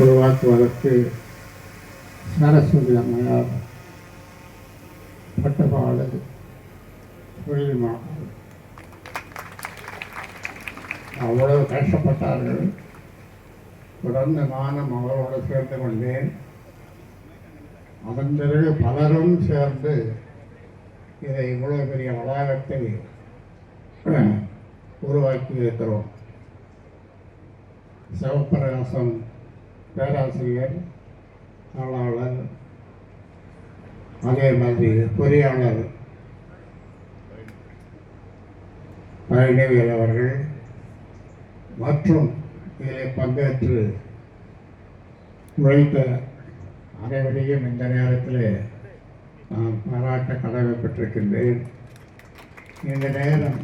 உருவாக்குவதற்கு சரஸ்வதி அம்மையார் பட்டப்பாடு தொழில் மாணவர் அவ்வளவு கஷ்டப்பட்டார்கள். தொடர்ந்து நானும் அவரோடு சேர்ந்து கொண்டேன். அதன் பிறகு பலரும் சேர்ந்து இதை இவ்வளவு பெரிய வளாகத்தை உருவாக்கி இருக்கிறோம். சிவப்பிரகாசம் பேராசிரியர், ஆளாளர், அதே மாதிரி பொறியாளர் பழனிவேல் அவர்கள் மற்றும் இதில் பங்கேற்று உழைத்த அனைவரையும் இந்த நேரத்தில் நான் பாராட்ட கடமைப்பட்டிருக்கின்றேன். இந்த நேரம்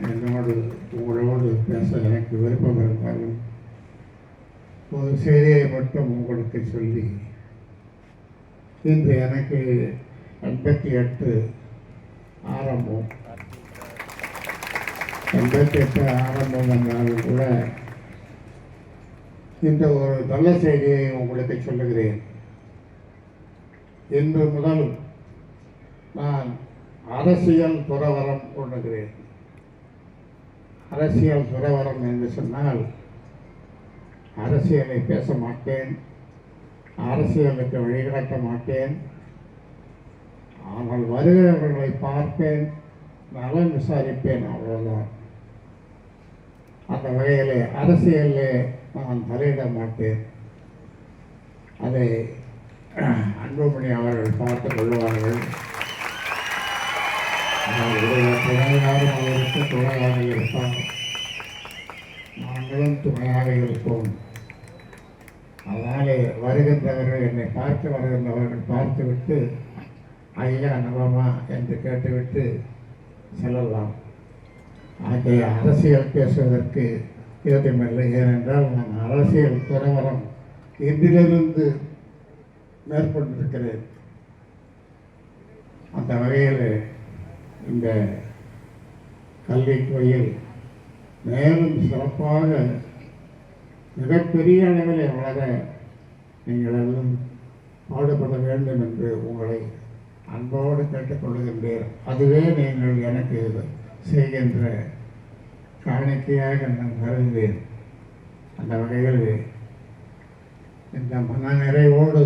உங்களோடு பேச எனக்கு விருப்பம் இருந்தாலும் ஒரு செய்தியை மட்டும் உங்களுக்கு சொல்லி, இன்று எனக்கு 88 ஆரம்பம். 88 ஆரம்பம் என்றாலும் கூட இந்த ஒரு நல்ல செய்தியை உங்களுக்கு சொல்லுகிறேன். இன்று முதல் நான் அரசியல் துறவரம் கொண்டுகிறேன். அரசியல் துறவரம் என்று சொன்னால் அரசியலை பேச மாட்டேன், அரசியலுக்கு வழிகாட்ட மாட்டேன். ஆனால் வருகிறவர்களை பார்ப்பேன், நலம் விசாரிப்பேன், அவ்வளவுதான். அந்த வகையிலே அரசியலில் நான் தலையிட மாட்டேன். அதை அன்புமணி அவர்கள் பார்த்துக் கொள்வார்கள். அவருடைய துணையாரும் அவருக்கு துணையாக இருப்பார், நாங்களும் துணையாக இருப்போம். அதனாலே வருகின்றவர்கள், என்னை பார்த்து வருகின்றவர்கள் பார்த்துவிட்டு ஐயா நலமா என்று கேட்டுவிட்டு செல்லலாம். ஆகிய அரசியல் பேசுவதற்கு ஏதுமில்லை. ஏனென்றால் நான் அரசியல் துறவரம் இன்றிலிருந்து மேற்கொண்டிருக்கிறேன். அந்த வகையில் இந்த கல்வி கோயில் மேலும் சிறப்பாக மிகப்பெரிய அளவில் வளர நீங்கள் எல்லாம் பாடுபட வேண்டும் என்று உங்களை அன்போடு கேட்டுக்கொள்கின்றேன். அதுவே நீங்கள் எனக்கு செய்கின்ற காணிக்கையாக நான் கருதுவேன். அந்த வகையில் இந்த மன நிறைவோடு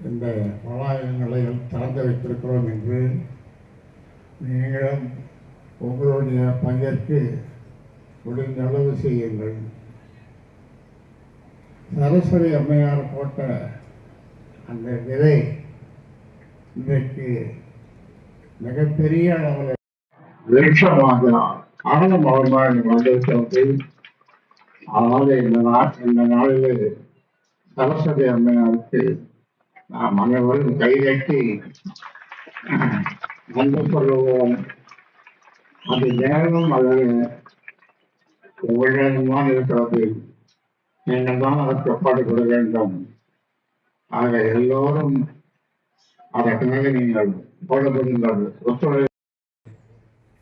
இந்த வளாகங்களை திறந்து வைத்திருக்கிறோம் என்று நீங்களும் உங்களுடைய பங்கிற்கு முடிந்த அளவு செய்யுங்கள். சரஸ்வதி அம்மையார் போட்ட அந்த விதை இன்றைக்கு மிகப்பெரிய அளவில் விருட்சமாக ஆழமாக வந்திருக்கிறது. அதனால் இந்த நாளில் சரஸ்வதி அம்மையாருக்கு நாம் அனைவரும் கைகட்டி நன்றி சொல்லுவோம். அது நேரம் அல்லது உங்களிடம்தான் இருக்கிறது, நீங்கள் தான் அதற்கு பாடுபட வேண்டும். ஆக எல்லோரும் அதற்காக நீங்கள் பாடுபடுங்கள். ஒத்துழை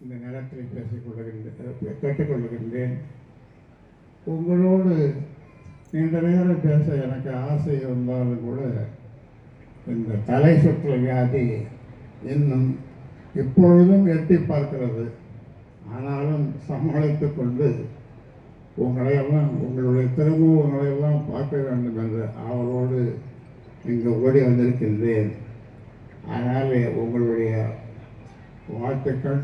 இந்த நேரத்தில் கேட்டுக்கொள்கின்றேன். உங்களோடு நீண்ட நேரம் பேச எனக்கு ஆசை இருந்தாலும் கூட இந்த தலை சுற்று வியாதி இன்னும் இப்பொழுதும் எட்டி பார்க்கிறது. ஆனாலும் சமாளித்து கொண்டு உங்களையெல்லாம், உங்களுடைய திரும்புவங்களையெல்லாம் பார்க்க வேண்டும் என்ற அவரோடு இங்கு ஓடி வந்திருக்கின்றேன். அதனாலே உங்களுடைய வாழ்த்துக்கள்,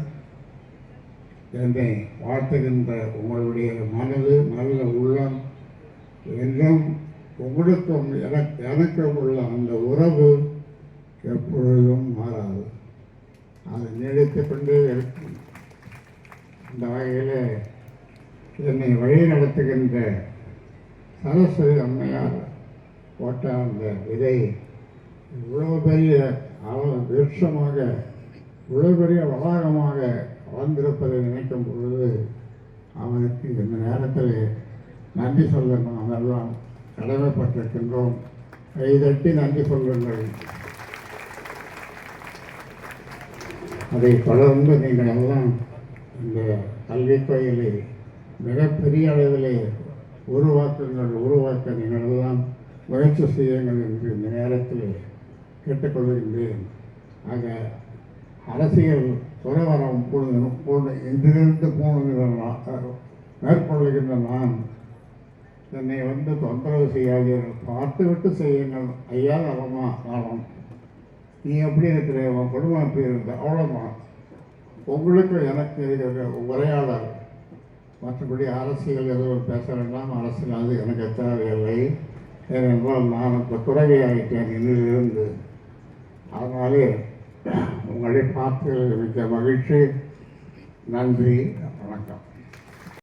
என்னை வாழ்த்துகின்ற உங்களுடைய மனது நல்ல உள்ளம் என்றும் உங்களுக்கும் எனக்கும் உள்ள அந்த உறவு எப்பொழுதும் மாறாது, அது நீடித்துக் கொண்டே இருக்கும். அந்த வகையில் என்னை வழி நடத்துகின்ற சரஸ்வதி அம்மையார் போட்ட அந்த விதை இவ்வளவு பெரிய விருட்சமாக, இவ்வளவு பெரிய வளாகமாக வளர்ந்திருப்பதை நினைக்கும் பொழுது அவனுக்கு இந்த நேரத்தில் நன்றி சொல்ல நாம் எல்லாம் கடமைப்பட்டிருக்கின்றோம். கைதட்டி நன்றி சொல்லுங்கள். அதை தொடர்ந்து நீங்கள் எல்லாம் இந்த கல்விக் கோயிலை மிகப்பெரிய அளவிலே உருவாக்க நீங்கள் எல்லாம் முயற்சி செய்யுங்கள் என்று இந்த நேரத்தில் கேட்டுக்கொள்கின்றேன். ஆக அரசியல் துறவரம் இன்றிலிருந்து மேற்கொள்ளுகின்ற நான் என்னை தொந்தரவு செய்யாதீர்கள், பார்த்துவிட்டு செய்யுங்கள். ஐயா நலமா நலம், நீ எப்படி இருக்கிற, உன் குடும்பம் எப்படி இருந்த, அவ்வளோதான். உங்களுக்கு எனக்கு இருக்கிற உரையாடல், மற்றபடி அரசியல் எதுவும் பேச வேண்டாம். அரசியல் அது எனக்கு தேவையில்லை. ஏனென்றால் நான் இப்போ துறவி ஆகிட்டேன் இன்னிலிருந்து. அதனாலே உங்களை பார்த்து மிக்க மகிழ்ச்சி. நன்றி, வணக்கம்.